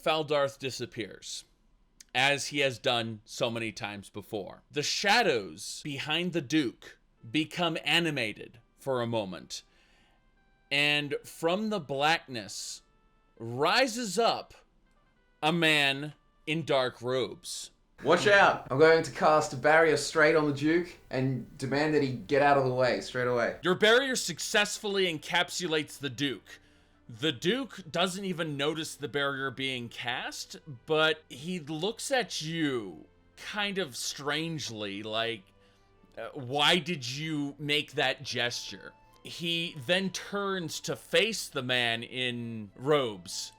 Faldarth disappears, as he has done so many times before. The shadows behind the Duke become animated for a moment, and from the blackness rises up a man in dark robes. Watch out! I'm going to cast a barrier straight on the Duke and demand that he get out of the way straight away. Your barrier successfully encapsulates the Duke. The Duke doesn't even notice the barrier being cast, but he looks at you kind of strangely, like, why did you make that gesture? He then turns to face the man in robes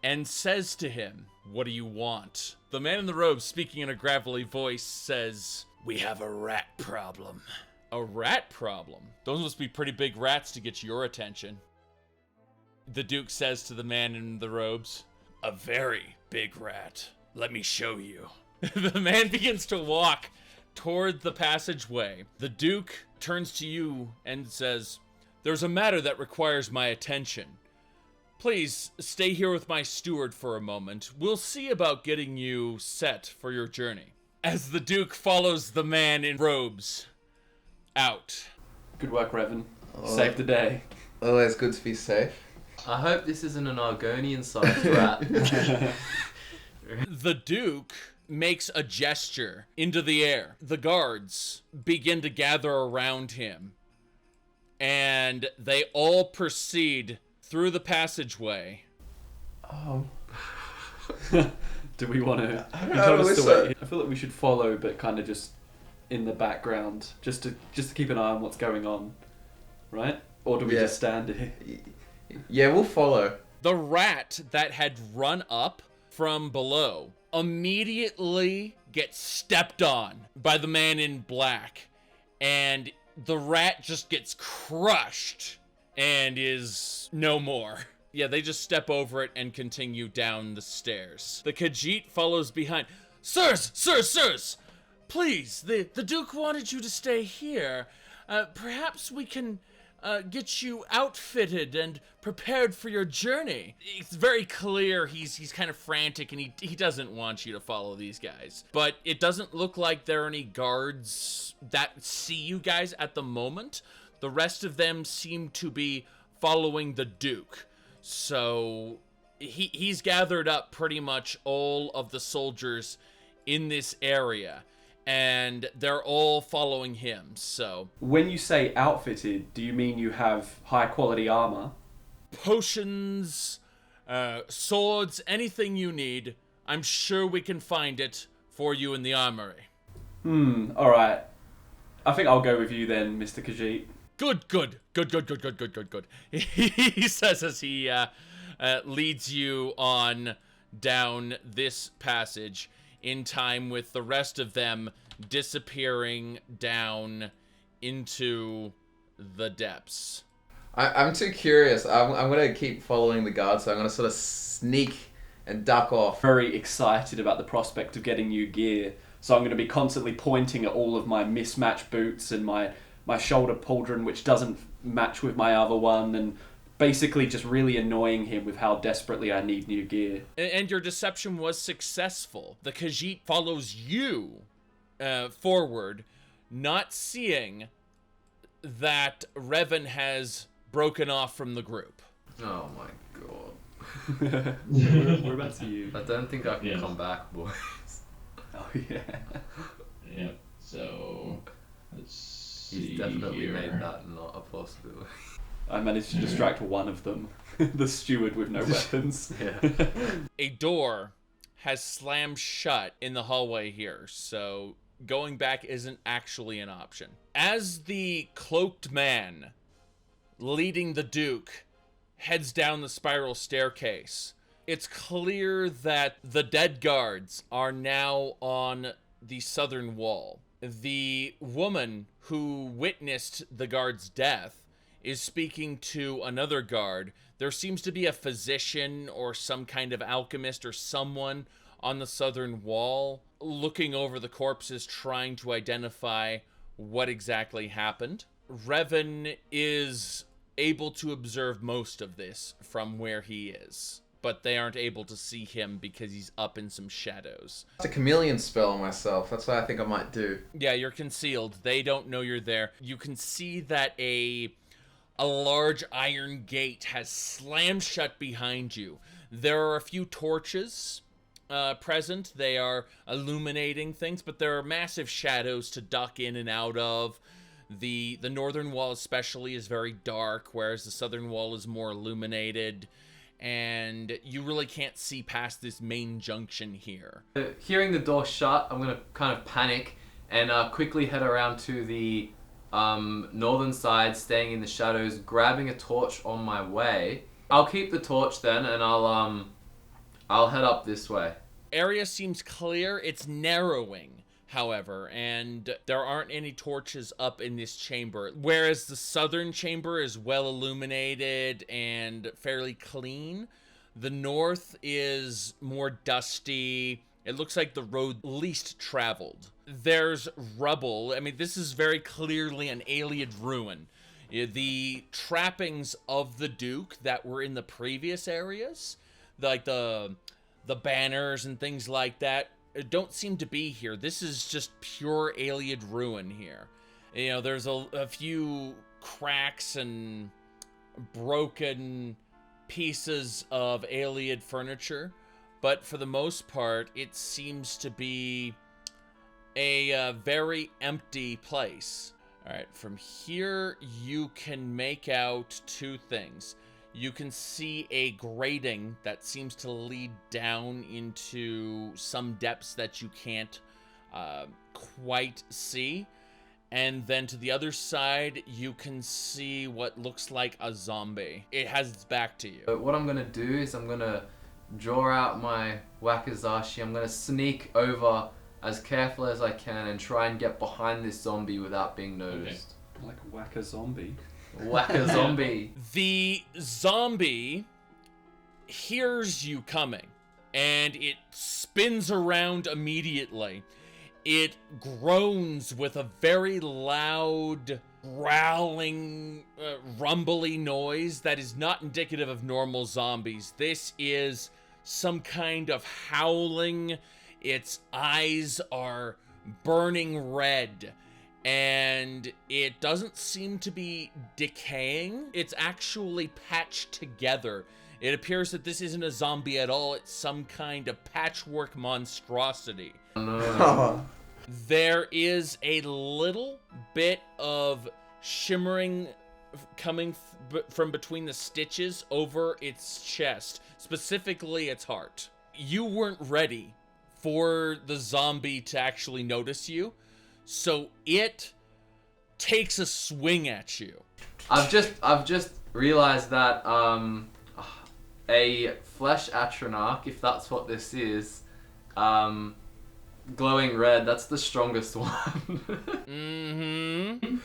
and says to him, "What do you want?" The man in the robes, speaking in a gravelly voice, says, "We have a rat problem." A rat problem? Those must be pretty big rats to get your attention. The Duke says to the man in the robes, "A very big rat. Let me show you." The man begins to walk toward the passageway. The Duke turns to you and says, "There's a matter that requires my attention. Please stay here with my steward for a moment. We'll see about getting you set for your journey." As the Duke follows the man in robes out. Good work, Revan. Saved the day. Always good to be safe. I hope this isn't an Argonian-sized rat. The Duke makes a gesture into the air. The guards begin to gather around him, and they all proceed through the passageway. Oh. Do we want to? I feel like we should follow, but kind of just in the background, just to keep an eye on what's going on, right? Or do we just stand here? Yeah, we'll follow. The rat that had run up from below immediately gets stepped on by the man in black, and the rat just gets crushed and is no more. Yeah, they just step over it and continue down the stairs. The Khajiit follows behind. Sirs! Please, the Duke wanted you to stay here. Perhaps we can get you outfitted and prepared for your journey. It's very clear he's kind of frantic, and he doesn't want you to follow these guys. But it doesn't look like there are any guards that see you guys at the moment. The rest of them seem to be following the Duke. So he's gathered up pretty much all of the soldiers in this area, and they're all following him. So when you say outfitted, do you mean you have high quality armor? Potions, swords, anything you need. I'm sure we can find it for you in the armory. Alright. I think I'll go with you then, Mr. Khajiit. Good. He says as he leads you on down this passage, in time with the rest of them disappearing down into the depths. I'm too curious. I'm going to keep following the guards, so I'm going to sort of sneak and duck off. Very excited about the prospect of getting new gear, so I'm going to be constantly pointing at all of my mismatched boots and my shoulder pauldron, which doesn't match with my other one, and basically just really annoying him with how desperately I need new gear. And your deception was successful. The Khajiit follows you forward, not seeing that Revan has broken off from the group. Oh my god. Whereabouts are you? I don't think I can come back, boys. Oh yeah. Yeah, so let's see. He's definitely here. made that not a possibility. I managed to distract one of them, the steward with no weapons. Yeah. A door has slammed shut in the hallway here, so going back isn't actually an option. As the cloaked man leading the Duke heads down the spiral staircase, it's clear that the dead guards are now on the southern wall. The woman who witnessed the guard's death is speaking to another guard. There seems to be a physician or some kind of alchemist or someone on the southern wall looking over the corpses, trying to identify what exactly happened. Revan is able to observe most of this from where he is, but they aren't able to see him because he's up in some shadows. It's a chameleon spell on myself. That's what I think I might do. Yeah, you're concealed. They don't know you're there. You can see that a large iron gate has slammed shut behind you. There are a few torches present. They are illuminating things, but there are massive shadows to duck in and out of. The northern wall especially is very dark, whereas the southern wall is more illuminated, and you really can't see past this main junction here. Hearing the door shut, I'm gonna kind of panic and quickly head around to the northern side, staying in the shadows, grabbing a torch on my way. I'll keep the torch then, and I'll head up this way. Area seems clear. It's narrowing, however, and there aren't any torches up in this chamber, whereas the southern chamber is well illuminated and fairly clean. The north is more dusty. It looks like the road least traveled. There's rubble. I mean, this is very clearly an Ayleid ruin. The trappings of the Duke that were in the previous areas, like the banners and things like that, don't seem to be here. This is just pure Ayleid ruin here. You know, there's a few cracks and broken pieces of Ayleid furniture, but for the most part, it seems to be a very empty place. All right, from here, you can make out two things. You can see a grating that seems to lead down into some depths that you can't quite see. And then to the other side, you can see what looks like a zombie. It has its back to you. But what I'm gonna do is I'm gonna draw out my wakizashi. I'm gonna sneak over as careful as I can and try and get behind this zombie without being noticed. Like whack a zombie. Whack a zombie. The zombie hears you coming, and it spins around immediately. It groans with a very loud, growling, rumbly noise that is not indicative of normal zombies. This is some kind of howling. Its eyes are burning red, and it doesn't seem to be decaying. It's actually patched together. It appears that this isn't a zombie at all. It's some kind of patchwork monstrosity. No. There is a little bit of shimmering coming from between the stitches over its chest, specifically its heart. You weren't ready for the zombie to actually notice you, so it takes a swing at you. I've just realized that a flesh atronach, if that's what this is, glowing red, that's the strongest one. Mm-hmm.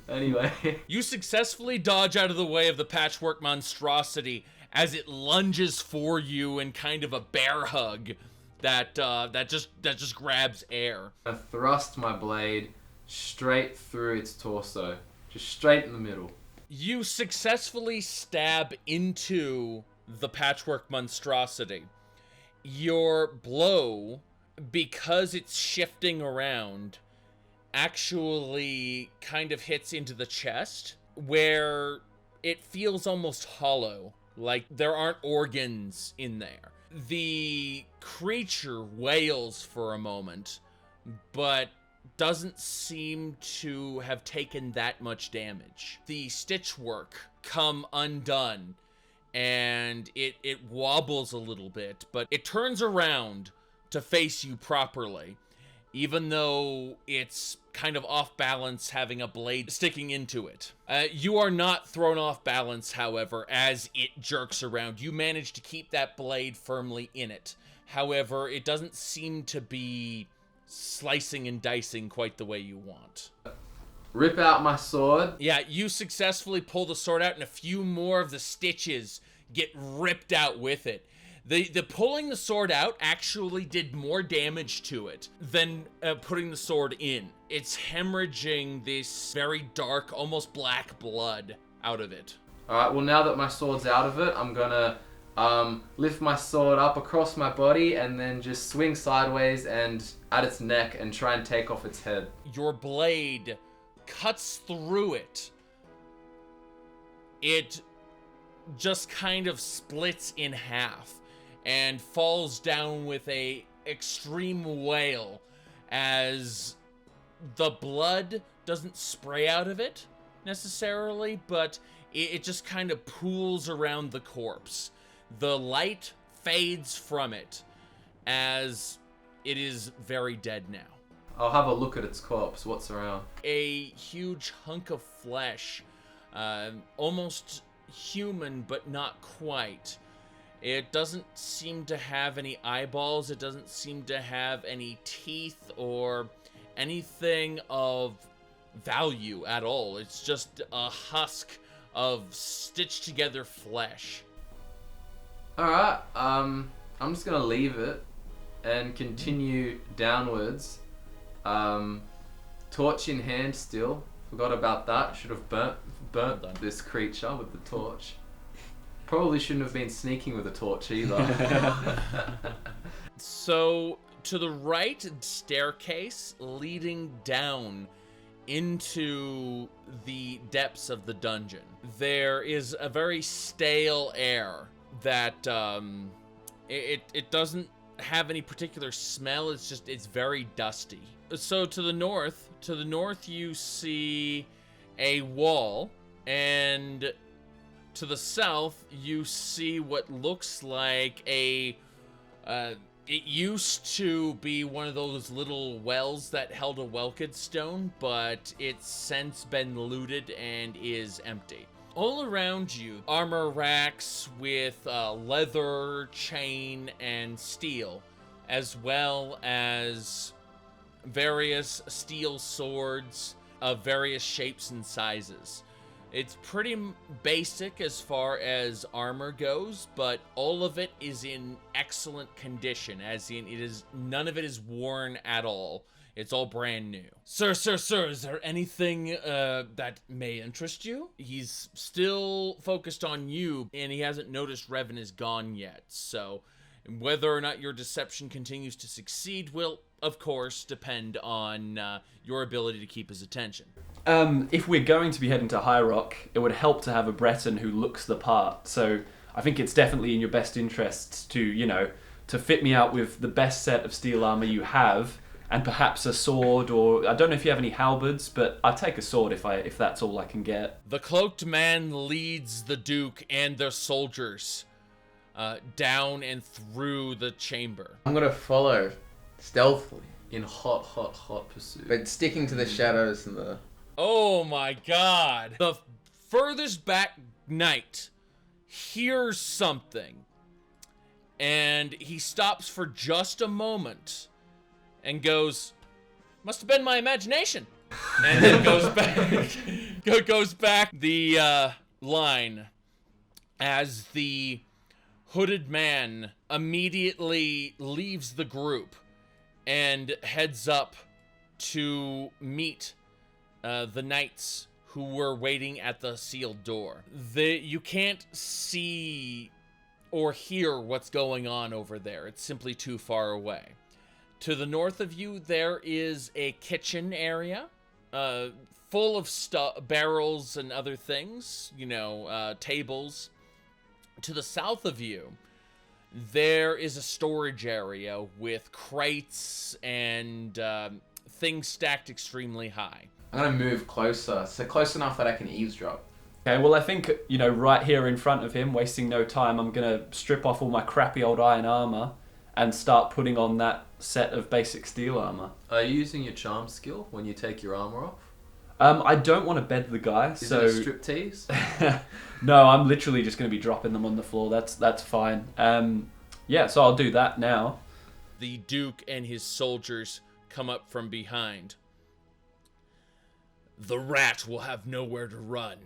Anyway. You successfully dodge out of the way of the patchwork monstrosity as it lunges for you in kind of a bear hug that just grabs air. I thrust my blade straight through its torso, just straight in the middle. You successfully stab into the patchwork monstrosity. Your blow, because it's shifting around, actually kind of hits into the chest, where it feels almost hollow, like there aren't organs in there. The creature wails for a moment, but doesn't seem to have taken that much damage. The stitchwork come undone, and it wobbles a little bit, but it turns around to face you properly, even though it's kind of off balance having a blade sticking into it. You are not thrown off balance, however, as it jerks around. You manage to keep that blade firmly in it. However, it doesn't seem to be slicing and dicing quite the way you want. Rip out my sword. Yeah, you successfully pull the sword out, and a few more of the stitches get ripped out with it. The pulling the sword out actually did more damage to it than putting the sword in. It's hemorrhaging this very dark, almost black blood out of it. Alright, well now that my sword's out of it, I'm gonna lift my sword up across my body and then just swing sideways and at its neck and try and take off its head. Your blade cuts through it. It just kind of splits in half and falls down with a extreme wail as the blood doesn't spray out of it necessarily, but it just kind of pools around the corpse. The light fades from it as it is very dead now. I'll have a look at its corpse. What's around? A huge hunk of flesh, almost human but not quite. It doesn't seem to have any eyeballs. It doesn't seem to have any teeth or anything of value at all. It's just a husk of stitched together flesh. Alright, I'm just gonna leave it and continue downwards. Torch in hand still. Forgot about that. Should have burnt this creature with the torch. Probably shouldn't have been sneaking with a torch either. So, to the right, staircase leading down into the depths of the dungeon. There is a very stale air that it doesn't have any particular smell. It's very dusty. So to the north you see a wall, and to the south you see what looks like it used to be one of those little wells that held a Welked stone, but it's since been looted and is empty. All around you, armor racks with leather, chain, and steel, as well as various steel swords of various shapes and sizes. It's pretty basic as far as armor goes, but all of it is in excellent condition, as in none of it is worn at all. It's all brand new. Sir, is there anything that may interest you? He's still focused on you, and he hasn't noticed Revan is gone yet, so whether or not your deception continues to succeed will, of course, depend on your ability to keep his attention. If we're going to be heading to High Rock, it would help to have a Breton who looks the part. So I think it's definitely in your best interests to, to fit me out with the best set of steel armor you have, and perhaps a sword, or I don't know if you have any halberds, but I'd take a sword if that's all I can get. The cloaked man leads the Duke and their soldiers down and through the chamber. I'm gonna follow stealthily, In hot pursuit. but sticking to the shadows and the. Oh my god. The furthest back knight hears something, and he stops for just a moment and goes, "Must have been my imagination." And then goes back the line as the hooded man immediately leaves the group and heads up to meet the knights who were waiting at the sealed door. You can't see or hear what's going on over there. It's simply too far away. To the north of you, there is a kitchen area full of barrels and other things, tables. To the south of you, there is a storage area with crates and things stacked extremely high. I'm gonna move closer, so close enough that I can eavesdrop. Okay, well I think, right here in front of him, wasting no time, I'm going to strip off all my crappy old iron armor and start putting on that set of basic steel armor. Are you using your charm skill when you take your armor off? I don't want to bed the guy, Is so... it a striptease? No, I'm literally just going to be dropping them on the floor. That's fine. So I'll do that now. The Duke and his soldiers come up from behind. The rat will have nowhere to run.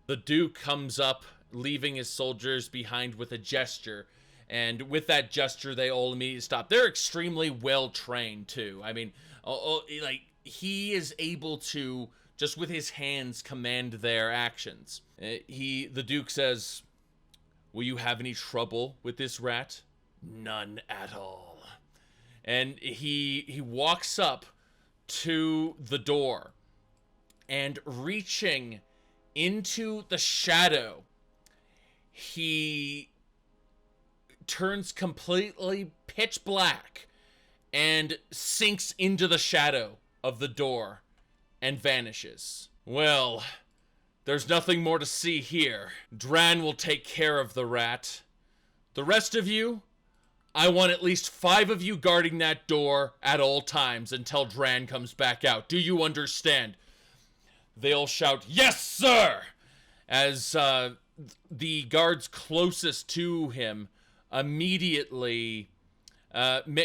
The Duke comes up, leaving his soldiers behind with a gesture, and with that gesture, they all immediately stop. They're extremely well trained too. I mean, he is able to just with his hands command their actions. The Duke says, Will you have any trouble with this rat? None at all. And he walks up to the door, and reaching into the shadow, he turns completely pitch black and sinks into the shadow of the door and vanishes. Well, there's nothing more to see here. Dran will take care of the rat. The rest of you, I want at least 5 of you guarding that door at all times until Dran comes back out. Do you understand? They'll shout, "Yes, sir!" as the guards closest to him immediately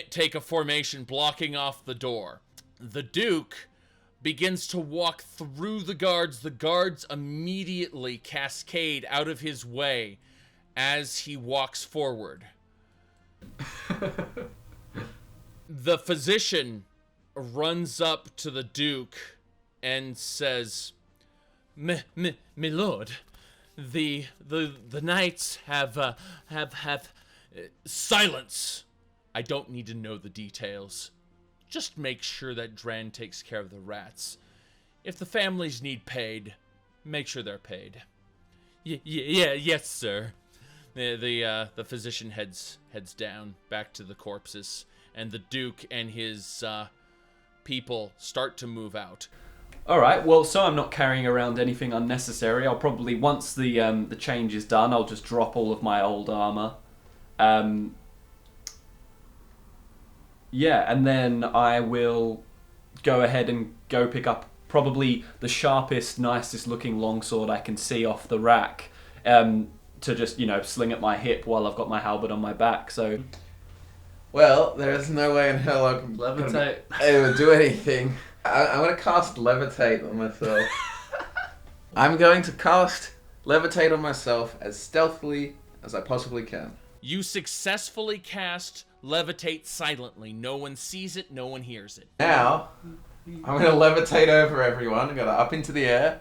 take a formation blocking off the door. The Duke begins to walk through the guards. The guards immediately cascade out of his way as he walks forward. The physician runs up to the Duke and says, "My lord, the knights have silence. I don't need to know the details. Just make sure that Dran takes care of the rats. If the families need paid, make sure they're paid." Yes, sir. The physician heads down back to the corpses, and the Duke and his people start to move out. All right. Well, so I'm not carrying around anything unnecessary. I'll probably, once the change is done, I'll just drop all of my old armor. Yeah, and then I will go ahead and go pick up probably the sharpest, nicest looking longsword I can see off the rack, to just, sling at my hip while I've got my halberd on my back. So, Well, there's no way in hell I can Levitate. able to do anything. I'm going to cast Levitate on myself. I'm going to cast Levitate on myself as stealthily as I possibly can. You successfully cast Levitate silently. No one sees it, no one hears it. Now, I'm going to levitate over everyone. I'm going to up into the air,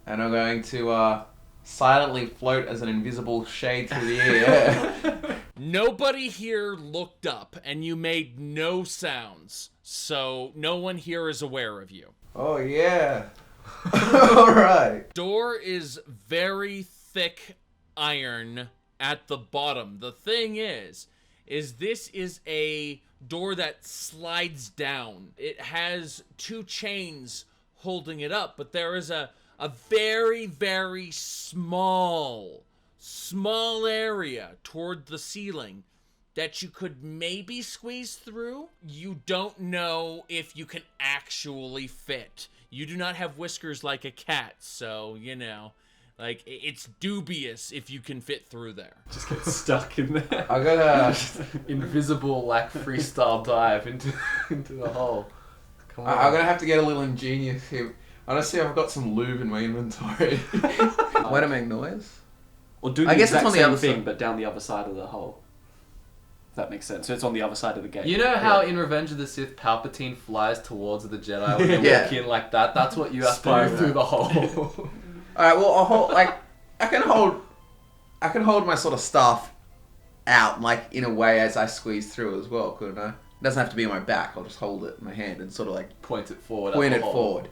and I'm going to silently float as an invisible shade through the air. Nobody here looked up, and you made no sounds, so no one here is aware of you. Oh, yeah. Alright. Door is very thick iron at the bottom. The thing is this is a door that slides down. It has 2 chains holding it up, but there is a very, very small area toward the ceiling that you could maybe squeeze through. You don't know if you can actually fit. You do not have whiskers like a cat, so, it's dubious if you can fit through there. just get stuck in there. I'm gonna... Invisible, freestyle dive into the hole. Come on. I'm gonna have to get a little ingenious here. I don't see if I've got some lube in my inventory. Way to make noise. Or do the I guess it's exact on the same other thing, side. but down the other side of the hole. If that makes sense. So it's on the other side of the gate. You know how in Revenge of the Sith, Palpatine flies towards the Jedi when they Yeah. walk in like that? That's what you have to Spiral. do through the hole. Alright, well, I'll hold, I can hold my sort of staff out, in a way as I squeeze through as well, couldn't I? It doesn't have to be on my back, I'll just hold it in my hand and sort of Point it forward. point at it the hole. forward.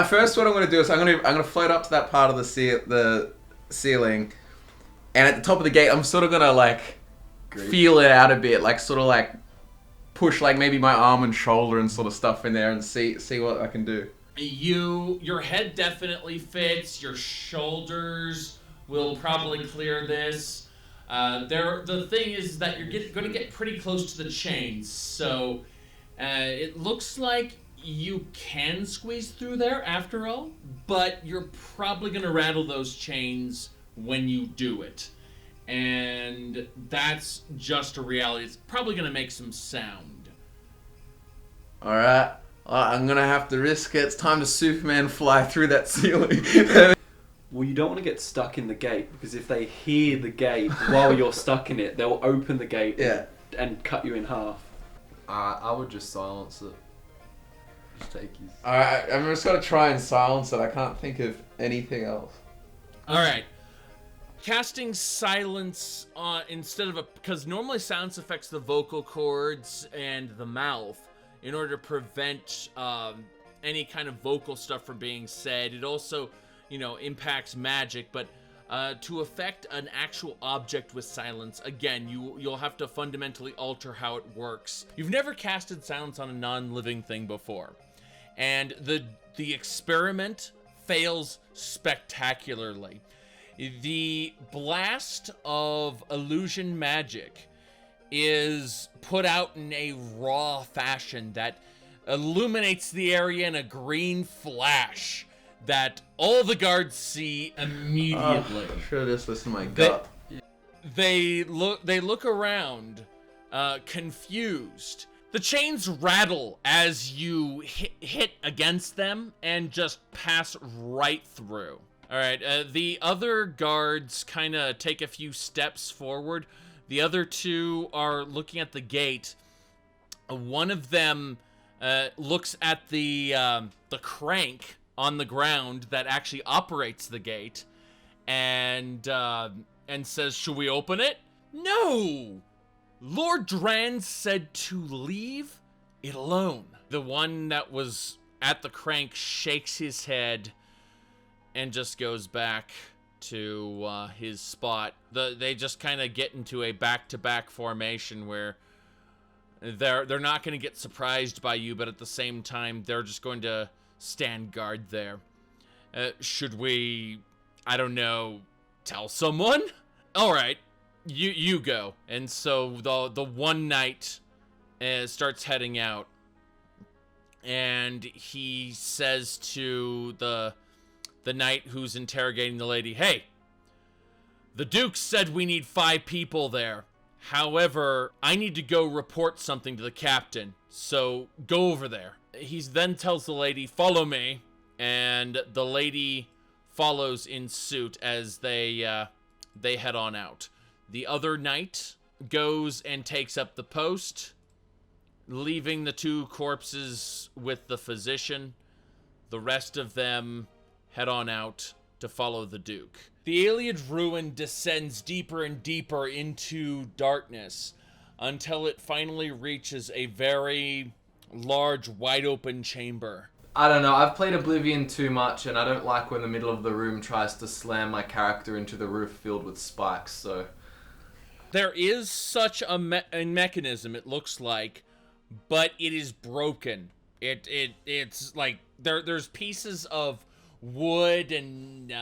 First what I'm going to do is I'm going to float up to that part of the ceiling, and at the top of the gate I'm sort of going to feel it out a bit, push maybe my arm and shoulder and sort of stuff in there and see what I can do. Your head definitely fits. Your shoulders will probably clear this. The thing is that you're going to get pretty close to the chains, so it looks like you can squeeze through there after all, but you're probably going to rattle those chains when you do it. And that's just a reality. It's probably going to make some sound. Alright, I'm going to have to risk it. It's time to Superman fly through that ceiling. Well, you don't want to get stuck in the gate, because if they hear the gate while you're stuck in it, they'll open the gate Yeah. and cut you in half. I would just silence it. Just take his... Alright, I'm just gonna try and silence it. I can't think of anything else. Alright. Casting silence instead of because normally silence affects the vocal cords and the mouth in order to prevent any kind of vocal stuff from being said. It also, impacts magic, but to affect an actual object with silence, again, you'll have to fundamentally alter how it works. You've never casted silence on a non-living thing before, and the experiment fails spectacularly. The blast of illusion magic is put out in a raw fashion that illuminates the area in a green flash that all the guards see immediately. I should have just listened to my gut. They look around, confused. The chains rattle as you hit against them and just pass right through. All right, the other guards kind of take a few steps forward. The other two are looking at the gate. One of them looks at the crank on the ground that actually operates the gate, and says, "Should we open it?" "No! Lord Dran said to leave it alone." The one that was at the crank shakes his head and just goes back to his spot. They just kind of get into a back-to-back formation where they're not going to get surprised by you, but at the same time, they're just going to stand guard there. Should we, I don't know, tell someone? All right, you go. And so the one knight starts heading out, and he says to the knight who's interrogating the lady, "Hey, the Duke said we need 5 people there. However, I need to go report something to the captain, so go over there." He then tells the lady, "Follow me," and the lady follows in suit as they head on out. The other knight goes and takes up the post, leaving the 2 corpses with the physician. The rest of them head on out to follow the Duke. The Iliad ruin descends deeper and deeper into darkness until it finally reaches a very large, wide-open chamber. I don't know, I've played Oblivion too much, and I don't like when the middle of the room tries to slam my character into the roof filled with spikes, so... There is such a mechanism, it looks like, but it is broken. It's like, there's pieces of wood and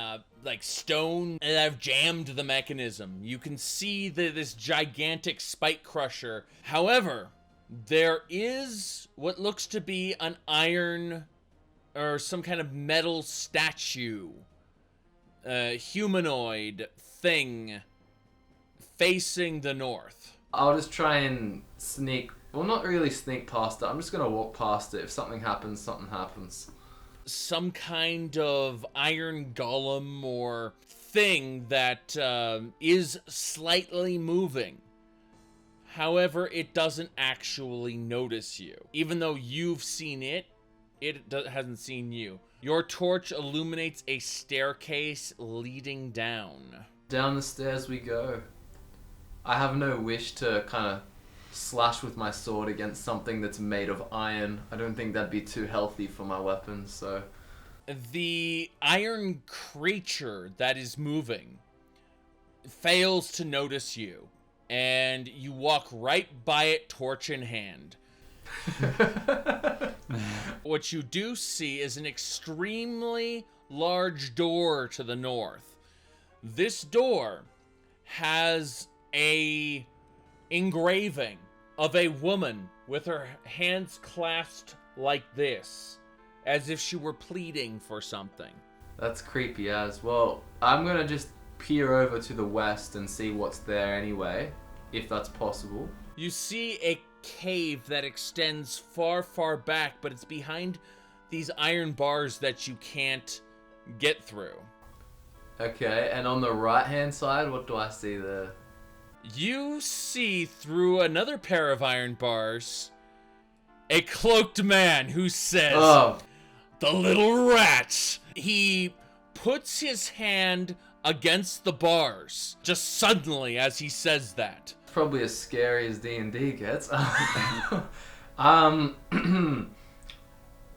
like stone that have jammed the mechanism. You can see this gigantic spike crusher. However, there is what looks to be an iron or some kind of metal statue, humanoid thing facing the north. I'll just try and not really sneak past it. I'm just gonna walk past it. If something happens, something happens. Some kind of iron golem or thing that is slightly moving. However, it doesn't actually notice you. Even though you've seen it, it hasn't seen you. Your torch illuminates a staircase leading down. Down the stairs we go. I have no wish to kind of slash with my sword against something that's made of iron. I don't think that'd be too healthy for my weapon, so... The iron creature that is moving fails to notice you, and you walk right by it, torch in hand. What you do see is an extremely large door to the north. This door has a engraving of a woman with her hands clasped like this, as if she were pleading for something. That's creepy as well. I'm gonna just peer over to the west and see what's there anyway, if that's possible. You see a cave that extends far, far back, but it's behind these iron bars that you can't get through. Okay, and on the right-hand side, what do I see there? You see through another pair of iron bars a cloaked man who says, Oh, "The little rat." He puts his hand against the bars, just suddenly as he says that. probably as scary as D&D gets.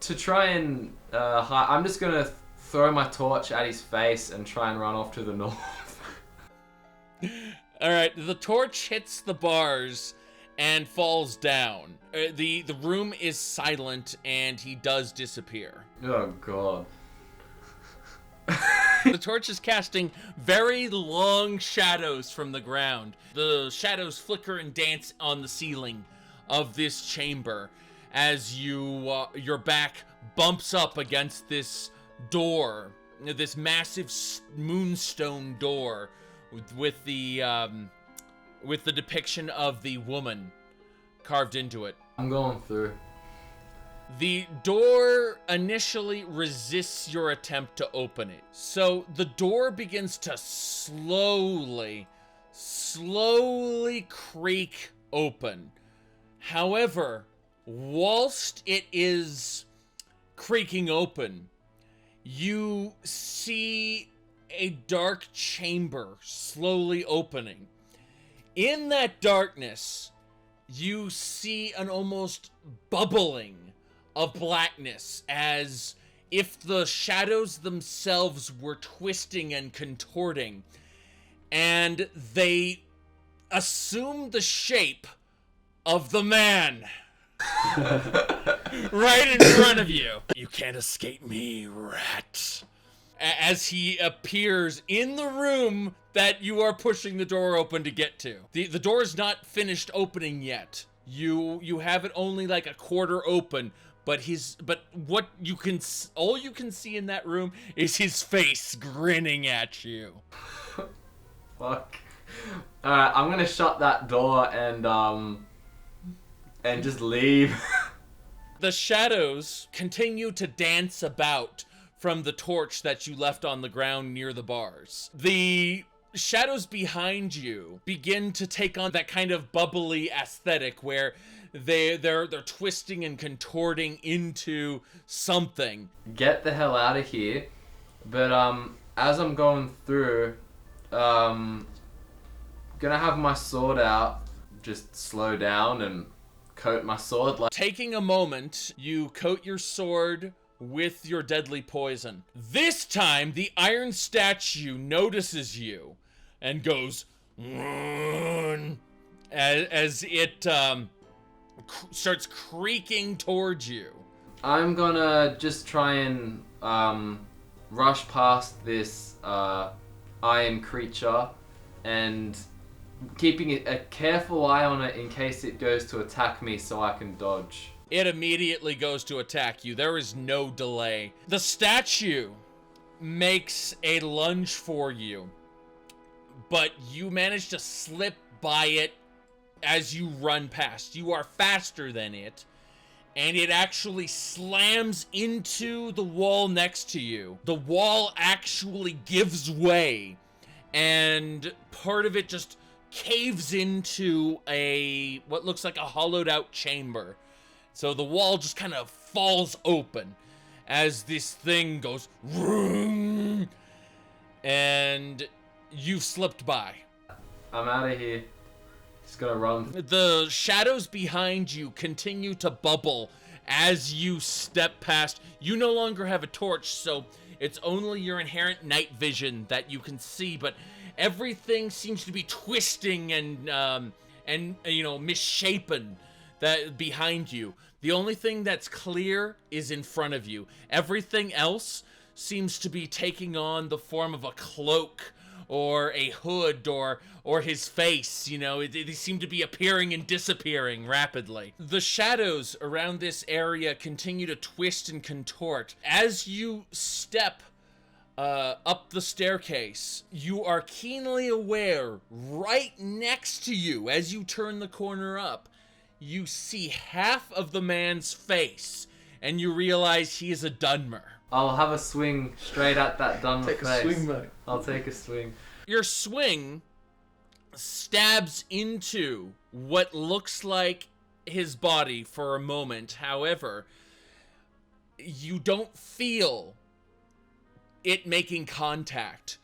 To try and I'm just gonna throw my torch at his face and try and run off to the north. Alright, the torch hits the bars and falls down. The room is silent and he does disappear. Oh god. The torch is casting very long shadows from the ground. The shadows flicker and dance on the ceiling of this chamber as your back bumps up against this door, this massive moonstone door with the depiction of the woman carved into it. I'm going through. The door initially resists your attempt to open it. So the door begins to slowly creak open. However, whilst it is creaking open, you see a dark chamber slowly opening. In that darkness, you see an almost bubbling of blackness, as if the shadows themselves were twisting and contorting, and they assume the shape of the man right in front of you. "You can't escape me, rat." As he appears in the room that you are pushing the door open to get to. The door is not finished opening yet. You have it only like a quarter open, but what you can all you can see in that room is his face grinning at you. Fuck. Alright, I'm gonna shut that door and just leave. The shadows continue to dance about from the torch that you left on the ground near the bars. The shadows behind you begin to take on that kind of bubbly aesthetic where they're twisting and contorting into something. Get the hell out of here. But as I'm going through, gonna have my sword out, just slow down and coat my sword like. Taking a moment, you coat your sword with your deadly poison. This time, the iron statue notices you and goes as it starts creaking towards you. I'm gonna just try and rush past this iron creature and keeping a careful eye on it in case it goes to attack me so I can dodge. It immediately goes to attack you. There is no delay. The statue makes a lunge for you, but you manage to slip by it as you run past. You are faster than it, and it actually slams into the wall next to you. The wall actually gives way, and part of it just caves into what looks like a hollowed out chamber. So the wall just kind of falls open as this thing goes vroom, and you've slipped by. I'm out of here. Just gonna run. The shadows behind you continue to bubble as you step past. You no longer have a torch, so it's only your inherent night vision that you can see, but everything seems to be twisting and misshapen that behind you. The only thing that's clear is in front of you. Everything else seems to be taking on the form of a cloak or a hood or his face. They seem to be appearing and disappearing rapidly. The shadows around this area continue to twist and contort. As you step up the staircase, you are keenly aware, right next to you, as you turn the corner up, you see half of the man's face, and you realize he is a Dunmer. I'll have a swing straight at that Dunmer face. Take a swing, mate. I'll take a swing. Your swing stabs into what looks like his body for a moment. However, you don't feel it making contact.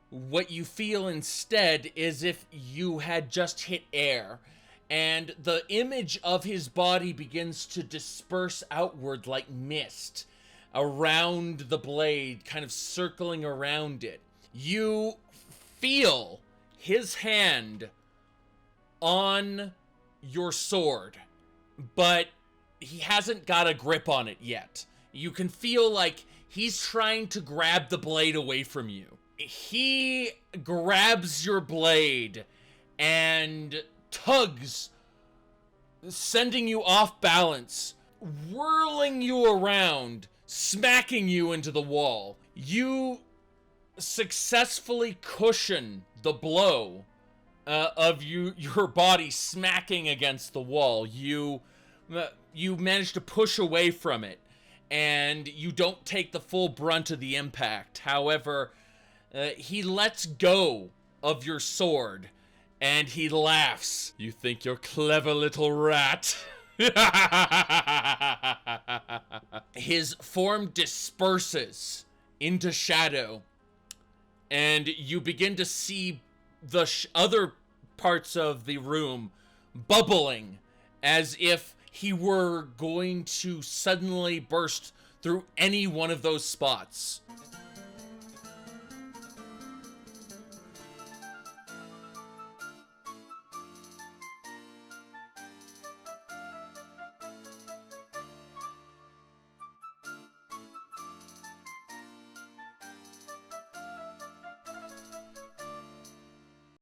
What you feel instead is if you had just hit air, and the image of his body begins to disperse outward like mist around the blade, kind of circling around it. You feel his hand on your sword, but he hasn't got a grip on it yet. You can feel like he's trying to grab the blade away from you. He grabs your blade and tugs, sending you off balance, whirling you around, smacking you into the wall. You successfully cushion the blow of your body smacking against the wall. You manage to push away from it, and you don't take the full brunt of the impact. However, he lets go of your sword, and he laughs. You think you're clever, little rat? His form disperses into shadow, and you begin to see the other parts of the room bubbling as if he were going to suddenly burst through any one of those spots.